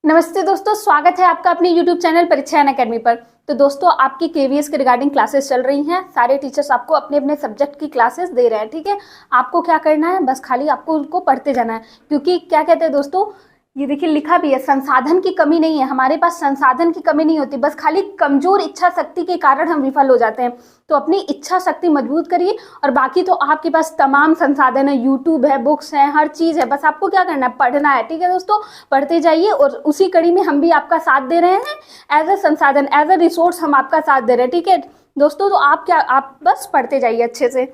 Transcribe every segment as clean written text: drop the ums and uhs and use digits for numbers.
नमस्ते दोस्तों, स्वागत है आपका अपने YouTube चैनल परीक्षा अकेडमी पर। तो दोस्तों, आपकी केवीएस के रिगार्डिंग क्लासेस चल रही हैं। सारे टीचर्स आपको अपने अपने सब्जेक्ट की क्लासेस दे रहे हैं, ठीक है। आपको क्या करना है, बस खाली आपको उनको पढ़ते जाना है। क्योंकि क्या कहते हैं दोस्तों, ये देखिए लिखा भी है, संसाधन की कमी नहीं है। हमारे पास संसाधन की कमी नहीं होती, बस खाली कमजोर इच्छा शक्ति के कारण हम विफल हो जाते हैं। तो अपनी इच्छा शक्ति मजबूत करिए और बाकी तो आपके पास तमाम संसाधन है, यूट्यूब है, बुक्स है, हर चीज़ है। बस आपको क्या करना है, पढ़ना है, ठीक है दोस्तों। पढ़ते जाइए और उसी कड़ी में हम भी आपका साथ दे रहे हैं। एज ए संसाधन, एज ए रिसोर्स हम आपका साथ दे रहे हैं, ठीक है दोस्तों। तो आप बस पढ़ते जाइए अच्छे से।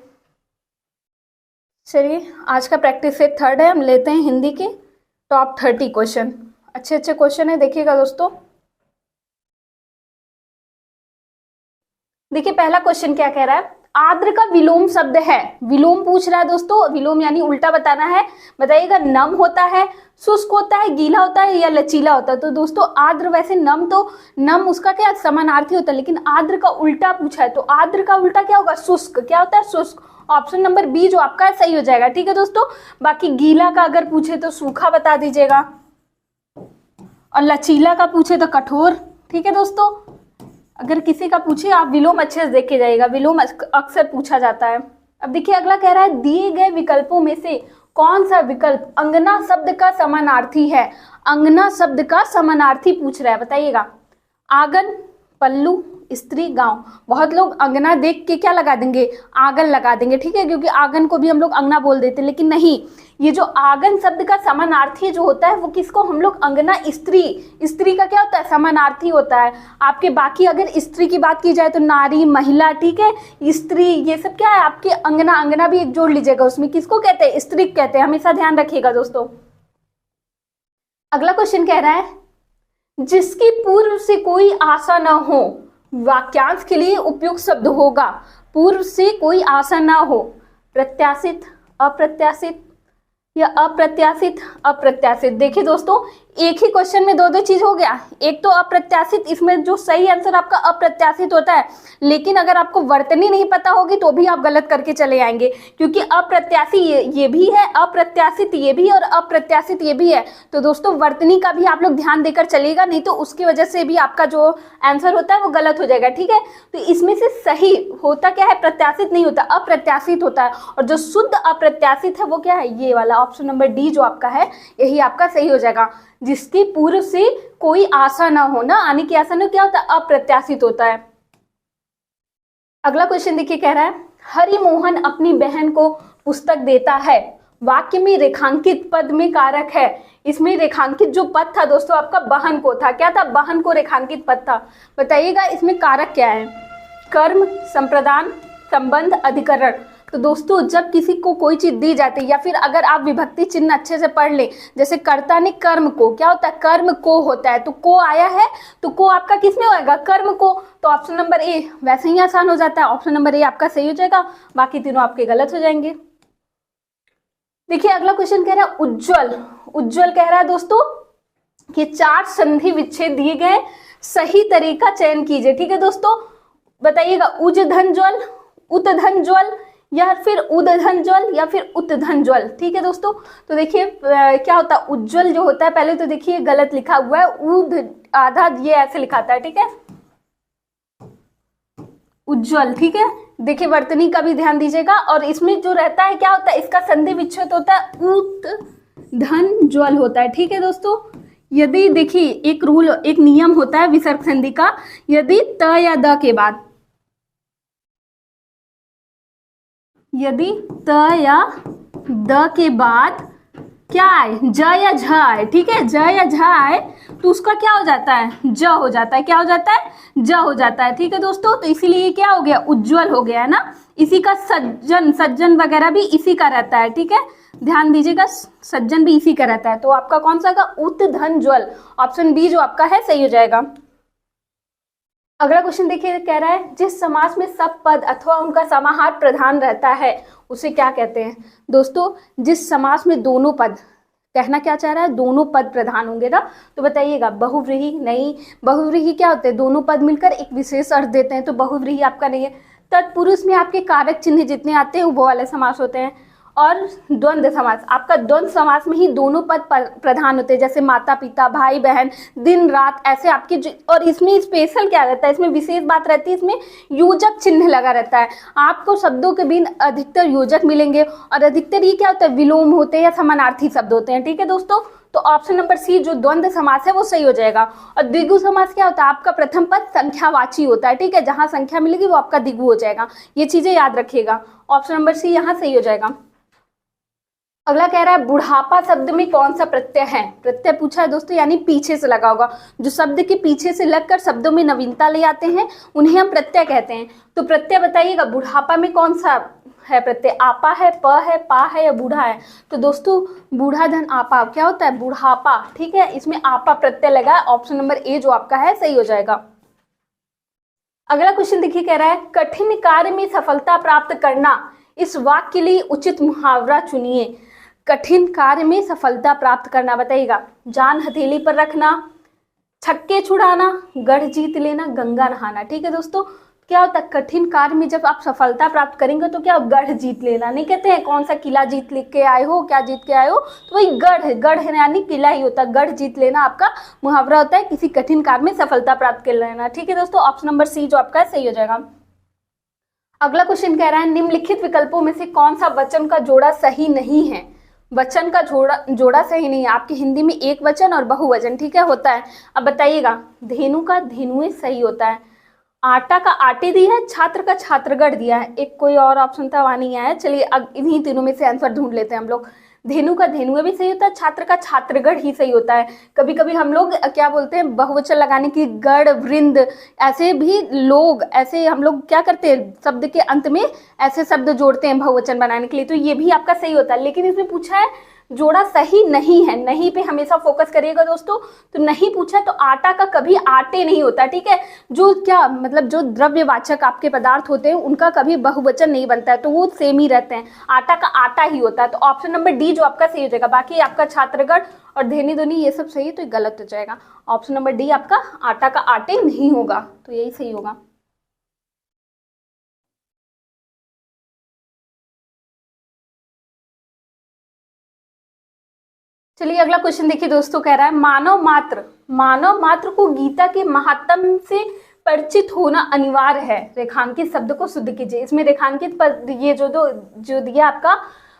चलिए, आज का प्रैक्टिस सेट 3 है। हम लेते हैं हिंदी के टॉप 30 क्वेश्चन। अच्छे अच्छे क्वेश्चन है, देखिएगा दोस्तों। देखिए पहला क्वेश्चन क्या कह रहा है, आर्द्र का विलोम शब्द है। विलोम पूछ रहा है दोस्तों, विलोम यानी उल्टा बताना है। बताइएगा, नम होता है, शुष्क होता है, गीला होता है या लचीला होता है। तो दोस्तों आर्द्र, वैसे नम उसका क्या समानार्थी होता है, लेकिन आर्द्र का उल्टा पूछा है। तो आर्द्र का उल्टा क्या होगा, शुष्क। क्या होता है, शुष्क। ऑप्शन नंबर बी जो आपका है सही हो जाएगा, ठीक है दोस्तों। बाकी गीला का अगर पूछे तो सूखा बता दीजिएगा, और लचीला का पूछे तो कठोर, ठीक है दोस्तों। अगर किसी का पूछे आप विलोम अच्छे से देख के जाइएगा, विलोम अक्सर पूछा जाता है। अब देखिए अगला कह रहा है, दिए गए विकल्पों में से कौन सा विकल्प अंगना शब्द का समानार्थी है। अंगना शब्द का समानार्थी पूछ रहा है, बताइएगा। आंगन, पल्लू, स्त्री, गांव। बहुत लोग अंगना देख के क्या लगा देंगे, आंगन लगा देंगे, ठीक है, क्योंकि आंगन को भी हम लोग अंगना बोल देते हैं। लेकिन नहीं, ये जो आंगन शब्द का समानार्थी जो होता है वो किसको हम लोग अंगना, स्त्री का क्या होता है, समानार्थी होता है। आपके बाकी अगर स्त्री की बात की जाए तो नारी, महिला, ठीक है, स्त्री, ये सब क्या है आपके अंगना। अंगना भी एक जोड़ लीजिएगा, उसमें किसको कहते हैं, स्त्री कहते हैं, हमेशा ध्यान रखिएगा दोस्तों। अगला क्वेश्चन कह रहा है, जिसकी पूर्व से कोई आशा न हो, वाक्यांश के लिए उपयुक्त शब्द होगा। पूर्व से कोई आशा ना हो, प्रत्याशित, अप्रत्याशित या अप्रत्याशित। अप्रत्याशित, देखिए दोस्तों एक ही क्वेश्चन में दो चीज हो गया। एक तो अप्रत्याशित, इसमें जो सही आंसर आपका अप्रत्याशित होता है। लेकिन अगर आपको वर्तनी नहीं पता होगी तो भी आप गलत करके चले आएंगे, क्योंकि अप्रत्याशी ये भी है, अप्रत्याशित ये भी, और अप्रत्याशित ये भी है। तो दोस्तों वर्तनी का भी आप लोग ध्यान देकर चलिएगा, नहीं तो उसकी वजह से भी आपका जो आंसर होता है वो गलत हो जाएगा, ठीक है। तो इसमें से सही होता क्या है, प्रत्याशित नहीं होता, अप्रत्याशित होता है। और जो शुद्ध अप्रत्याशित है वो क्या है, ये वाला ऑप्शन नंबर डी जो आपका है, यही आपका सही हो जाएगा। जिसकी पूर्व से कोई आशा ना हो, ना आने की आशा ना, क्या होता है, अप्रत्याशित होता है। अगला क्वेश्चन देखिए, कह रहा है, हरिमोहन अपनी बहन को पुस्तक देता है। वाक्य में रेखांकित पद में कारक है। इसमें रेखांकित जो पद था दोस्तों आपका बहन को था। क्या था, बहन को रेखांकित पद था। बताइएगा इसमें कारक क्या है, कर्म, संप्रदान, संबंध, अधिकरण। तो दोस्तों जब किसी को कोई चीज दी जाती है, या फिर अगर आप विभक्ति चिन्ह अच्छे से पढ़ लें, जैसे कर्ता ने कर्म को, क्या होता है, कर्म को होता है। तो को आया है तो को आपका किस में होएगा, कर्म को। तो ऑप्शन नंबर ए वैसे ही आसान हो जाता है, ऑप्शन नंबर ए आपका सही हो जाएगा, बाकी तीनों आपके गलत हो जाएंगे। देखिए अगला क्वेश्चन कह रहा है, उज्ज्वल। उज्ज्वल कह रहा है दोस्तों कि 4 संधि विच्छेद दिए गए, सही तरीका चयन कीजिए, ठीक है दोस्तों। बताइएगा, उज धन ज्वल, उत धन ज्वल, या फिर उदधन ज्वल, या फिर उत्धन ज्वल, ठीक है दोस्तों। तो देखिए क्या होता है, उज्ज्वल जो होता है, पहले तो देखिए गलत लिखा हुआ है, उद आधा ये ऐसे लिखाता है, ठीक है, उज्ज्वल, ठीक है। देखिए वर्तनी का भी ध्यान दीजिएगा। और इसमें जो रहता है क्या होता है, इसका संधि विच्छेद होता है, उत्धन ज्वल होता है, ठीक है दोस्तों। यदि देखिए एक रूल, एक नियम होता है विसर्ग संधि का, यदि त या द के बाद, यदि त या द के बाद क्या आए, ज या झ आए, ठीक है, ज या झ आए तो उसका क्या हो जाता है, ज हो जाता है। क्या हो जाता है, ज हो जाता है, ठीक है दोस्तों। तो इसीलिए क्या हो गया, उज्ज्वल हो गया है ना। इसी का सज्जन, सज्जन वगैरह भी इसी का रहता है, ठीक है, ध्यान दीजिएगा, सज्जन भी इसी का रहता है। तो आपका कौन सा का, उत्धन ज्वल, ऑप्शन बी जो आपका है सही हो जाएगा। अगला क्वेश्चन देखिए, कह रहा है, जिस समास में सब पद अथवा उनका समाहार प्रधान रहता है उसे क्या कहते हैं। दोस्तों जिस समास में दोनों पद, कहना क्या चाह रहा है, दोनों पद प्रधान होंगे ना। तो बताइएगा, बहुव्रीहि नहीं, बहुव्रीहि क्या होते हैं, दोनों पद मिलकर एक विशेष अर्थ देते हैं, तो बहुव्रीहि आपका नहीं है। तत्पुरुष में आपके कारक चिन्ह जितने आते हैं वो वाले समास होते हैं। और द्वंद्व समास, आपका द्वंद्व समास में ही दोनों पद प्रधान होते हैं, जैसे माता पिता, भाई बहन, दिन रात, ऐसे आपके और इसमें स्पेशल क्या रहता है, इसमें विशेष बात रहती है, इसमें योजक चिन्ह लगा रहता है। आपको शब्दों के बिन अधिकतर योजक मिलेंगे और अधिकतर ये क्या होता है, विलोम होते हैं या समानार्थी शब्द होते हैं। ठीक है दोस्तों, तो ऑप्शन नंबर सी जो द्वंद्व समास है वो सही हो जाएगा। और द्विगु समास क्या होता है, आपका प्रथम पद संख्यावाची होता है। ठीक है, जहां संख्या मिलेगी वो आपका द्विगु हो जाएगा, ये चीजें याद रखिएगा। ऑप्शन नंबर सी यहाँ सही हो जाएगा। अगला कह रहा है बुढ़ापा शब्द में कौन सा प्रत्यय है, प्रत्यय पूछा है दोस्तों, यानी पीछे से लगा होगा, जो शब्द के पीछे से लगकर शब्दों में नवीनता ले आते हैं उन्हें हम प्रत्यय कहते हैं। तो प्रत्यय बताइएगा, बुढ़ापा में कौन सा है प्रत्यय, आपा है, प है, पा है या बूढ़ा है। तो दोस्तों बूढ़ा धन आपा क्या होता है, बुढ़ापा। ठीक है, इसमें आपा प्रत्यय लगा है, ऑप्शन नंबर ए जो आपका है सही हो जाएगा। अगला क्वेश्चन देखिए, कह रहा है कठिन कार्य में सफलता प्राप्त करना, इस वाक्य के लिए उचित मुहावरा चुनिए। कठिन कार्य में सफलता प्राप्त करना बताइएगा, जान हथेली पर रखना, छक्के छुड़ाना, गढ़ जीत लेना, गंगा नहाना। ठीक है दोस्तों, क्या होता है कठिन कार्य में जब आप सफलता प्राप्त करेंगे तो क्या गढ़ जीत लेना, नहीं कहते हैं कौन सा किला जीत के आए हो, क्या जीत के आए हो, तो वही गढ़ यानी किला ही होता है। गढ़ जीत लेना आपका मुहावरा होता है, किसी कठिन कार्य में सफलता प्राप्त कर लेना। ठीक है दोस्तों, ऑप्शन नंबर सी जो आपका सही हो जाएगा। अगला क्वेश्चन कह रहा है निम्नलिखित विकल्पों में से कौन सा वचन का जोड़ा सही नहीं है। वचन का जोड़ा सही नहीं है, आपकी हिंदी में एक वचन और बहुवचन ठीक है होता है। अब बताइएगा, धेनु का धेनुए सही होता है, आटा का आटे दिया है, छात्र का छात्रगढ़ दिया है, एक कोई और ऑप्शन था वहां नहीं आया। चलिए अब इन्हीं तीनों में से आंसर ढूंढ लेते हैं हम लोग। धेनु का धेनुए भी सही होता है, छात्र का छात्रगढ़ ही सही होता है। कभी कभी हम लोग क्या बोलते हैं, बहुवचन लगाने की गढ़, वृंद, ऐसे भी लोग, ऐसे हम लोग क्या करते हैं शब्द के अंत में ऐसे शब्द जोड़ते हैं बहुवचन बनाने के लिए, तो ये भी आपका सही होता है। लेकिन इसमें पूछा है जोड़ा सही नहीं है, नहीं पे हमेशा फोकस करिएगा दोस्तों। तो नहीं पूछा तो आटा का कभी आटे नहीं होता। ठीक है, जो क्या मतलब जो द्रव्यवाचक आपके पदार्थ होते हैं उनका कभी बहुवचन नहीं बनता है, तो वो सेम ही रहते हैं, आटा का आटा ही होता है। तो ऑप्शन नंबर डी जो आपका सही हो जाएगा। बाकी आपका छात्रगढ़ और धेनु धुनी ये सब सही है, तो ये गलत हो जाएगा। ऑप्शन नंबर डी आपका आटा का आटे नहीं होगा, तो यही सही होगा। चलिए अगला क्वेश्चन देखिए दोस्तों, कह रहा है मानव मात्र को गीता के महात्म से परिचित होना अनिवार्य है। रेखांकित शब्द को शुद्ध कीजिए। इसमें रेखांकित पद ये जो दिया आपका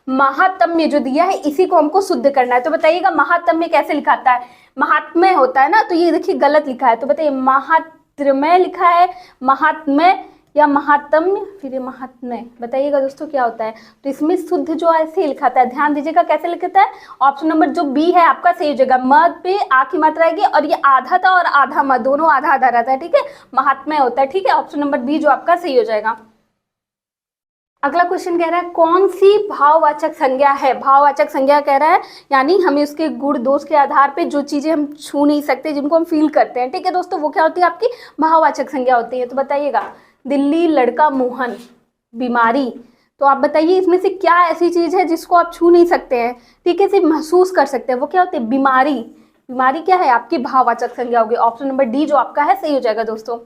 महात्म्य जो दिया है, इसी को हमको शुद्ध करना है। तो बताइएगा महात्म्य कैसे लिखाता है, महात्म्य होता है ना, तो ये देखिए गलत लिखा है। तो बताइए महात्म्य लिखा है, महात्म्य या महात्म्य, फिर ये महात्म्य, बताइएगा दोस्तों क्या होता है। तो इसमें शुद्ध जो ऐसे लिखाता है, ध्यान दीजिएगा कैसे लिखता है। ऑप्शन नंबर जो बी है आपका सही हो जाएगा। मद पे आ की मात्रा आएगी और ये आधा था और आधा मद, दोनों आधा आधा रहता है। ठीक है, महात्म्य होता है। ठीक है, ऑप्शन नंबर बी जो आपका सही हो जाएगा। अगला क्वेश्चन कह रहा है कौन सी भाववाचक संज्ञा है। भाववाचक संज्ञा कह रहा है यानी हमें उसके गुण दोष के आधार पे जो चीजें हम छू नहीं सकते, जिनको हम फील करते हैं। ठीक है दोस्तों, वो क्या होती है आपकी भाववाचक संज्ञा होती है। तो बताइएगा दिल्ली, लड़का, मोहन, बीमारी, तो आप बताइए इसमें से क्या ऐसी चीज है जिसको आप छू नहीं सकते हैं, ठीक है, सिर्फ महसूस कर सकते हैं, वो क्या होती है बीमारी। बीमारी क्या है आपकी भाववाचक संज्ञा होगी। ऑप्शन नंबर डी जो आपका है सही हो जाएगा दोस्तों।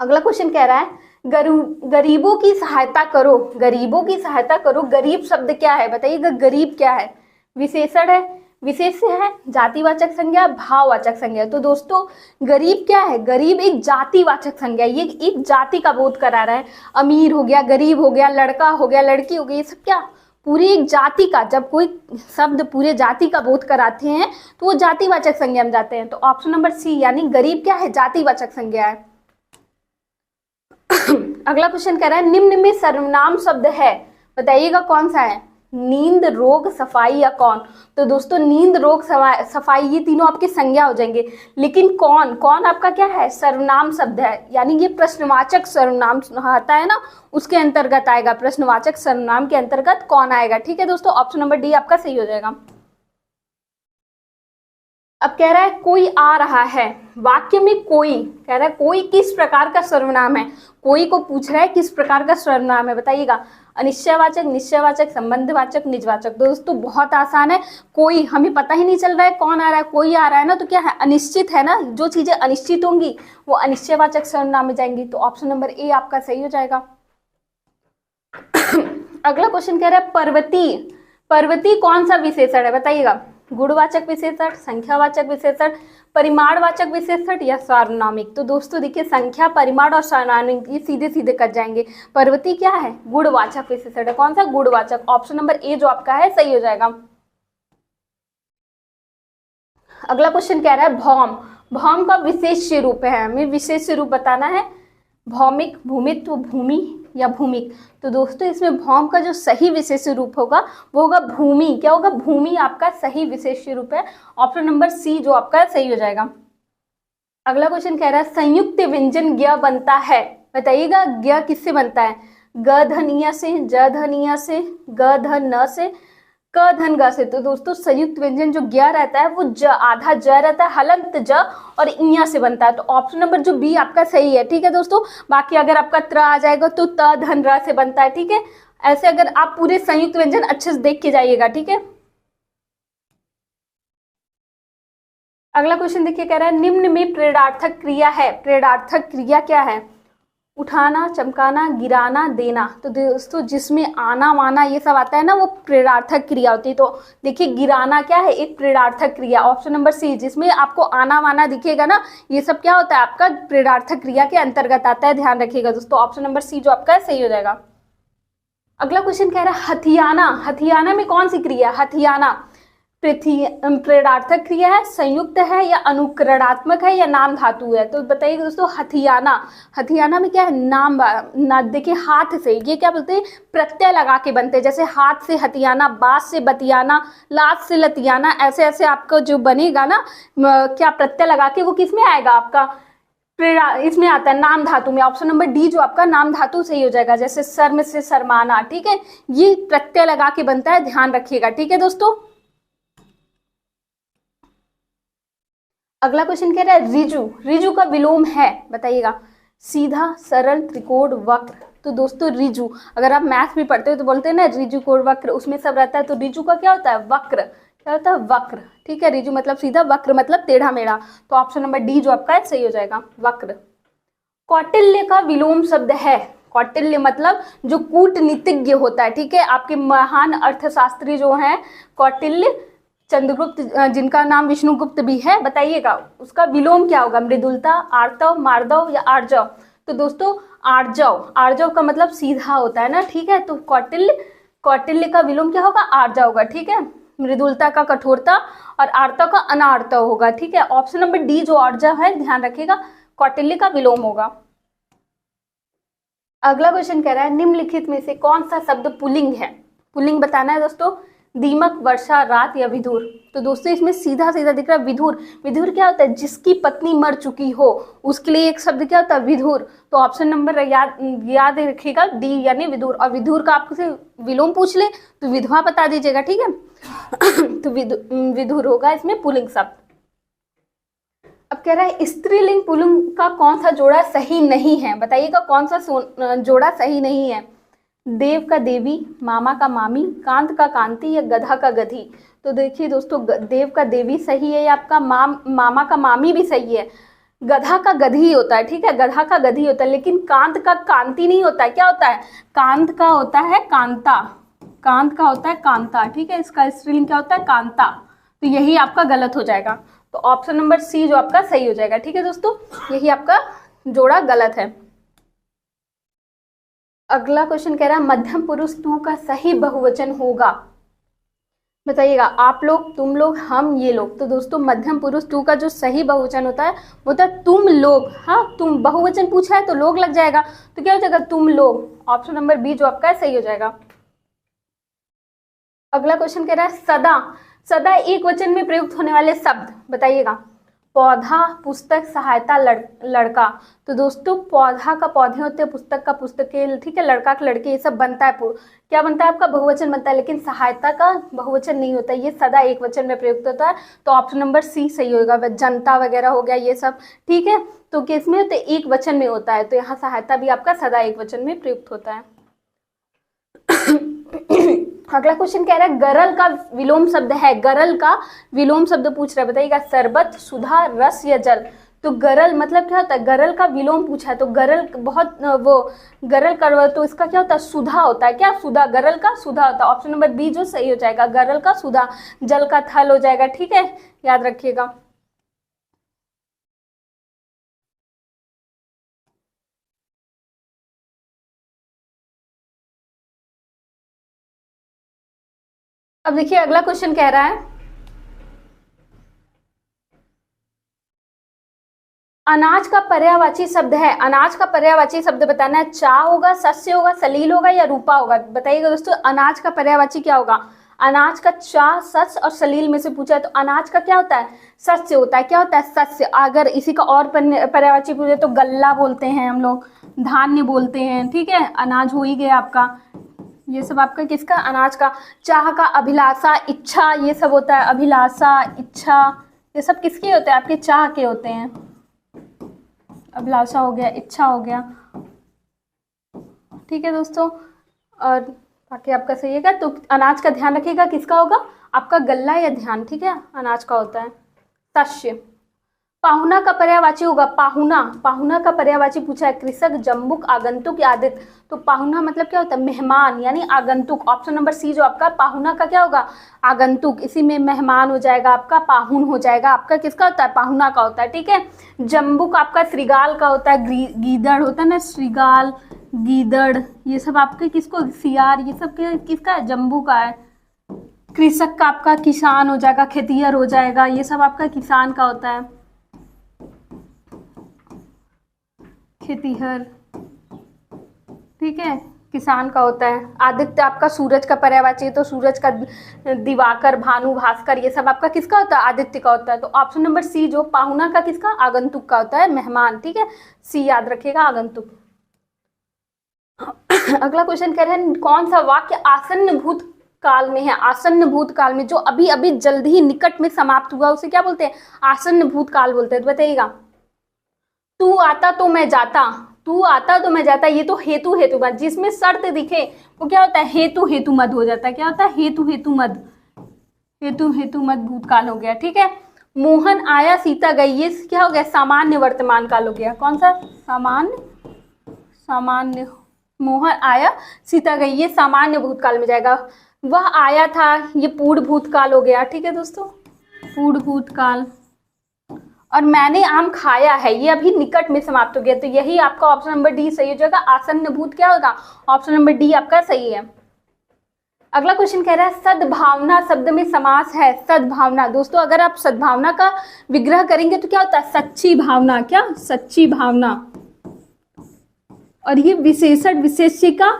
अगला क्वेश्चन कह रहा है गरीबों की सहायता करो, गरीबों की सहायता करो। गरीब शब्द क्या है बताइएगा, गरीब क्या है, विशेषण है, विशेष्य है, जातिवाचक संज्ञा, भाववाचक संज्ञा। तो दोस्तों गरीब क्या है, गरीब एक जातिवाचक संज्ञा, ये एक जाति का बोध करा रहा है। अमीर हो गया, गरीब हो गया, लड़का हो गया, लड़की हो गई, ये सब क्या पूरी एक जाति का, जब कोई शब्द पूरे जाति का बोध कराते हैं तो वो जातिवाचक संज्ञा में जाते हैं। तो ऑप्शन नंबर सी यानी गरीब क्या है, जातिवाचक संज्ञा है। अगला क्वेश्चन कह रहा है निम्न में सर्वनाम शब्द है, बताइएगा कौन सा है, नींद, रोग, सफाई या कौन। तो दोस्तों नींद, रोग, सफाई ये तीनों आपके संज्ञा हो जाएंगे, लेकिन कौन, कौन आपका क्या है सर्वनाम शब्द है, यानी ये प्रश्नवाचक सर्वनाम आता है ना उसके अंतर्गत आएगा, प्रश्नवाचक सर्वनाम के अंतर्गत कौन आएगा। ठीक है दोस्तों, ऑप्शन नंबर डी आपका सही हो जाएगा। अब कह रहा है कोई आ रहा है, वाक्य में कोई कह रहा है कोई किस प्रकार का सर्वनाम है, कोई को पूछ रहा है किस प्रकार का सर्वनाम है, बताइएगा अनिश्चयवाचक, निश्चयवाचक, संबंधवाचक, निजवाचक। दोस्तों बहुत आसान है, कोई हमें पता ही नहीं चल रहा है कौन आ रहा है, कोई आ रहा है ना, तो क्या है अनिश्चित है ना, जो चीजें अनिश्चित होंगी वो अनिश्चयवाचक सर्वनाम में जाएंगी। तो ऑप्शन नंबर ए आपका सही हो जाएगा। अगला क्वेश्चन कह रहा है पर्वती, पर्वती कौन सा विशेषण है बताइएगा? गुणवाचक विशेषण, संख्यावाचक विशेषण, परिमाणवाचक विशेषण या सार्वनामिक? तो दोस्तों देखिए संख्या, परिमाण और सार्वनामिक ये सीधे सीधे कट जाएंगे। पर्वती क्या है? गुणवाचक विशेषण है। कौन सा? गुणवाचक। ऑप्शन नंबर ए जो आपका है सही हो जाएगा। अगला क्वेश्चन कह रहा है भौम, भौम का विशेष रूप है, हमें विशेष रूप बताना है। भौमिक, भूमित्व, भूमि या भूमिक? तो दोस्तों इसमें भौम का जो सही विशेष रूप होगा वो होगा भूमि। क्या होगा? भूमि आपका सही विशेष रूप है। ऑप्शन नंबर सी जो आपका सही हो जाएगा। अगला क्वेश्चन कह रहा है संयुक्त व्यंजन ज्ञ बनता है, बताइएगा ज्ञ किससे बनता है? ग धन इ से, ज धन इ से, ग धन न से, क धन ग से। तो दोस्तों संयुक्त व्यंजन जो ज्ञ रहता है वो ज, आधा ज रहता है, हलंत ज और इया से बनता है। तो ऑप्शन नंबर जो बी आपका सही है। ठीक है दोस्तों, बाकी अगर आपका त्र आ जाएगा तो त धन र से बनता है। ठीक है, ऐसे अगर आप पूरे संयुक्त व्यंजन अच्छे से देख के जाइएगा। ठीक है, अगला क्वेश्चन देखिए कह रहा है निम्न में प्रेरणार्थक क्रिया है, प्रेरणार्थक क्रिया क्या है? उठाना, चमकाना, गिराना, देना। तो दोस्तों जिसमें आना वाना ये सब आता है ना वो प्रेरणार्थक क्रिया होती है। तो देखिए गिराना क्या है? एक प्रेरणार्थक क्रिया। ऑप्शन नंबर सी, जिसमें आपको आना वाना दिखेगा ना ये सब क्या होता है? आपका प्रेरणार्थक क्रिया के अंतर्गत आता है, ध्यान रखिएगा दोस्तों। ऑप्शन नंबर सी जो आपका है सही हो जाएगा। अगला क्वेश्चन कह रहा है हथियाना, हथियाना में कौन सी क्रिया? हथियाना प्रेरणार्थक क्रिया है, संयुक्त है या अनुकरणात्मक है या नाम धातु है? तो बताइए दोस्तों हथियाना, हथियाना में क्या है? नाम ना, देखिए हाथ से, ये क्या बोलते हैं? प्रत्यय लगा के बनते हैं। जैसे हाथ से हथियाना, बात से बतियाना, लात से लतियाना, ऐसे ऐसे आपको जो बनेगा ना क्या प्रत्यय लगा के वो किस में आएगा? आपका इसमें आता है नाम धातु में। ऑप्शन नंबर डी जो आपका नाम धातु सही हो जाएगा। जैसे शर्म से शर्माना, ठीक है, ये प्रत्यय लगा के बनता है, ध्यान रखिएगा। ठीक है दोस्तों, अगला क्वेश्चन कह रहा है रिजु, रिजु का विलोम है, बताइएगा? सीधा, सरल, त्रिकोण, वक्र। तो दोस्तों रिजु अगर आप मैथ भी पढ़ते हो तो बोलते हैं ना रिजु कोण वक्र, उसमें सब रहता है। तो रिजु का क्या होता है? वक्र। क्या होता है? वक्र। ठीक है, रिजु मतलब सीधा, वक्र मतलब टेढ़ा मेढ़ा। तो ऑप्शन नंबर डी जो आपका है सही हो जाएगा, वक्र। कौटिल्य का विलोम शब्द है, कौटिल्य मतलब जो कूटनीतिज्ञ होता है। ठीक है, आपके महान अर्थशास्त्री जो हैं कौटिल्य, चंद्रगुप्त जिनका नाम विष्णुगुप्त भी है, बताइएगा उसका विलोम क्या होगा? मृदुलता, आर्तव, मार्दव या आर्जव? तो दोस्तों आर्जव, आर्जव का मतलब सीधा होता है ना। ठीक है, तो कौटिल्य, कौटिल्य का विलोम क्या होगा? आर्जव होगा। ठीक है, मृदुलता का कठोरता और आर्तव का अनार्तव होगा। ठीक है, ऑप्शन नंबर डी जो आर्जव है ध्यान रखिएगा, कौटिल्य का विलोम होगा। अगला क्वेश्चन कह रहा है निम्नलिखित में से कौन सा शब्द पुल्लिंग है? पुल्लिंग बताना है दोस्तों। दीमक, वर्षा, रात या विधुर? तो दोस्तों इसमें सीधा सीधा दिख रहा है विधुर। विधुर क्या होता है? जिसकी पत्नी मर चुकी हो उसके लिए एक शब्द क्या होता है? विधुर। तो ऑप्शन नंबर याद रखिएगा डी यानी विधुर। और विधुर का आपसे विलोम पूछ ले तो विधवा बता दीजिएगा। ठीक है तो विधुर होगा इसमें पुल्लिंग शब्द। अब कह रहा है स्त्रीलिंग पुल्लिंग का कौन सा जोड़ा सही नहीं है? बताइएगा कौन सा जोड़ा सही नहीं है? देव का देवी, मामा का मामी, कांत का कांति या गधा का गधी? तो देखिए दोस्तों देव का देवी सही है या आपका मामा का मामी भी सही है। गधा का गधी होता है। ठीक है, गधा का गधी होता है, लेकिन कांत का कांति नहीं होता है। क्या होता है? कांत का होता है कांता, कांत का होता है कांता। ठीक है, इसका स्त्रीलिंग क्या होता है? कांता। तो यही आपका गलत हो जाएगा। तो ऑप्शन नंबर सी जो आपका सही हो जाएगा। ठीक है दोस्तों, यही आपका जोड़ा गलत है। अगला क्वेश्चन कह रहा है मध्यम पुरुष तू का सही बहुवचन होगा, बताइएगा? आप लोग, तुम लोग, हम, ये लोग। तो दोस्तों मध्यम पुरुष तू का जो सही बहुवचन होता है वो होता है तुम लोग। हाँ, तुम बहुवचन पूछा है तो लोग लग जाएगा, तो क्या हो जाएगा? तुम लोग। ऑप्शन नंबर बी जो आपका है सही हो जाएगा। अगला क्वेश्चन कह रहा है सदा, सदा एक वचन में प्रयुक्त होने वाले शब्द, बताइएगा? पौधा, पुस्तक, सहायता, लड़का। तो दोस्तों पौधा का पौधे होते हैं, पुस्तक का पुस्तकें, ठीक है, लड़का का लड़के, ये सब बनता है, क्या बनता है आपका? बहुवचन बनता है। लेकिन सहायता का बहुवचन नहीं होता, ये सदा एक वचन में प्रयुक्त होता है। तो ऑप्शन नंबर सी सही होगा। जनता वगैरह हो गया ये सब, ठीक है, तो किस में होते? एक वचन में होता है। तो यहाँ सहायता भी आपका सदा एक वचन में प्रयुक्त होता है। अगला क्वेश्चन कह रहा है गरल का विलोम शब्द है, गरल का विलोम शब्द पूछ रहा है, बताइएगा? शरबत, सुधा, रस या जल? तो गरल मतलब क्या होता है, गरल का विलोम पूछा है, तो गरल बहुत वो गरल कर, तो इसका क्या होता है, सुधा होता है, क्या सुधा, गरल का सुधा होता है। ऑप्शन नंबर बी जो सही हो जाएगा, गरल का सुधा, जल का थल हो जाएगा, ठीक है, याद रखिएगा। अब देखिए अगला क्वेश्चन कह रहा है, अनाज का पर्यायवाची शब्द है, अनाज का पर्यायवाची शब्द बताना है, चा होगा, सस्य होगा, सलील होगा या रूपा होगा, बताइएगा दोस्तों। अनाज का पर्यायवाची क्या होगा, अनाज का चा, सस्य और सलील में से पूछा है, तो अनाज का क्या होता है, सस्य होता है, क्या होता है, सस्य। अगर इसी का और पर्यायवाची पूछे तो गल्ला बोलते हैं हम लोग, धान्य बोलते हैं, ठीक है, अनाज हो ही गया आपका। ये सब आपका किसका, अनाज का। चाह का अभिलाषा, इच्छा, ये सब होता है, अभिलाषा, इच्छा, ये सब किसके होते हैं, आपके चाह के होते हैं। अभिलाषा हो गया, इच्छा हो गया, ठीक है दोस्तों। और बाकी आपका सही है। तो अनाज का ध्यान रखिएगा, किसका होगा, आपका गल्ला या ध्यान, ठीक है, अनाज का होता है। शस्य। पाहुना का पर्यायवाची होगा, पाहुना, पाहुना का पर्यायवाची पूछा है, कृषक, जम्बुक, आगंतुक या आदित्य। तो पाहुना मतलब क्या होता है, मेहमान यानी आगंतुक। ऑप्शन नंबर सी जो आपका पाहुना का क्या होगा, आगंतुक, इसी में मेहमान हो जाएगा आपका, पाहुन हो जाएगा आपका, किसका होता है, पाहुना का होता है, ठीक है। जम्बुक आपका श्रीगाल का होता है, गीदड़ होता है ना, श्रीगाल, गीदड़, ये सब आपके किसको, सियार, ये सब किसका है, जम्बू का है। कृषक का आपका किसान हो जाएगा, खेतिहर हो जाएगा, ये सब आपका किसान का होता है, खेतिहर, ठीक है, किसान का होता है। आदित्य आपका सूरज का पर्यायवाची है, तो सूरज का दिवाकर, भानु, भास्कर, ये सब आपका किसका होता है, आदित्य का होता है। तो ऑप्शन नंबर सी जो पाहुना का किसका, आगंतुक का होता है, मेहमान, ठीक है, सी याद रखिएगा, आगंतुक। अगला क्वेश्चन कह रहे हैं, कौन सा वाक्य आसन्न भूत काल में है, आसन्न भूतकाल में, जो अभी अभी जल्द ही निकट में समाप्त हुआ उसे क्या बोलते हैं, आसन्न भूतकाल बोलते हैं। तो बताइएगा, तू आता तो मैं जाता, तू आता तो मैं जाता, ये तो हेतु हेतु मद, जिसमें शर्त दिखे वो क्या होता है, हेतु हेतु मद हो जाता है, क्या होता है, हेतु हेतु मद, हेतु हेतु मद भूतकाल हो गया, ठीक है। मोहन आया सीता गई, ये क्या हो गया, सामान्य वर्तमान काल हो गया, कौन सा, सामान्य, सामान्य, मोहन आया सीता गई, ये सामान्य भूतकाल में जाएगा। वह आया था, ये पूर्ण भूतकाल हो गया, ठीक है दोस्तों, पूर्ण भूतकाल। और मैंने आम खाया है, ये अभी निकट में समाप्त हो गया, तो यही आपका ऑप्शन नंबर डी सही हो जाएगा, आसन्न भूत क्या होगा, ऑप्शन नंबर डी आपका सही है। अगला क्वेश्चन कह रहा है, सद्भावना शब्द में समास है, सद्भावना। दोस्तों अगर आप सद्भावना का विग्रह करेंगे तो क्या होता है, सच्ची भावना, क्या, सच्ची भावना। और ये विशेषण विशेष्य का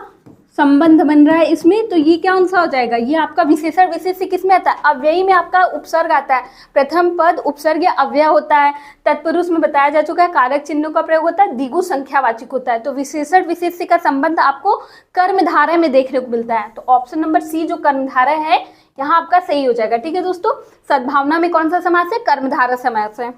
संबंध बन रहा है इसमें, तो ये क्या सा हो जाएगा, ये आपका विशेषण विशेष्य किस में आता है, अव्ययी में आपका उपसर्ग आता है, प्रथम पद उपसर्ग या अव्यय होता है। तत्पुरुष में बताया जा चुका है, कारक चिन्हों का प्रयोग होता है, द्विगु संख्यावाचक होता है। तो विशेषण विशेष्य का संबंध आपको कर्मधारय में देखने को मिलता है, तो ऑप्शन नंबर सी जो कर्मधारय है यहाँ आपका सही हो जाएगा, ठीक है दोस्तों। सद्भावना में कौन सा समास है, कर्मधारय समास है।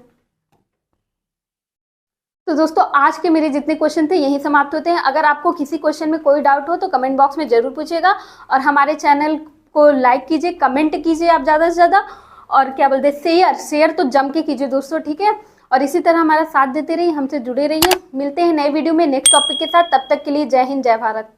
तो दोस्तों आज के मेरे जितने क्वेश्चन थे यही समाप्त होते हैं। अगर आपको किसी क्वेश्चन में कोई डाउट हो तो कमेंट बॉक्स में जरूर पूछिएगा, और हमारे चैनल को लाइक कीजिए, कमेंट कीजिए आप ज़्यादा से ज़्यादा, और क्या बोलते हैं, शेयर तो जम के कीजिए दोस्तों, ठीक है। और इसी तरह हमारा साथ देते रहिए, हमसे जुड़े रहिए। मिलते हैं नए वीडियो में नेक्स्ट टॉपिक के साथ, तब तक के लिए जय हिंद, जय भारत।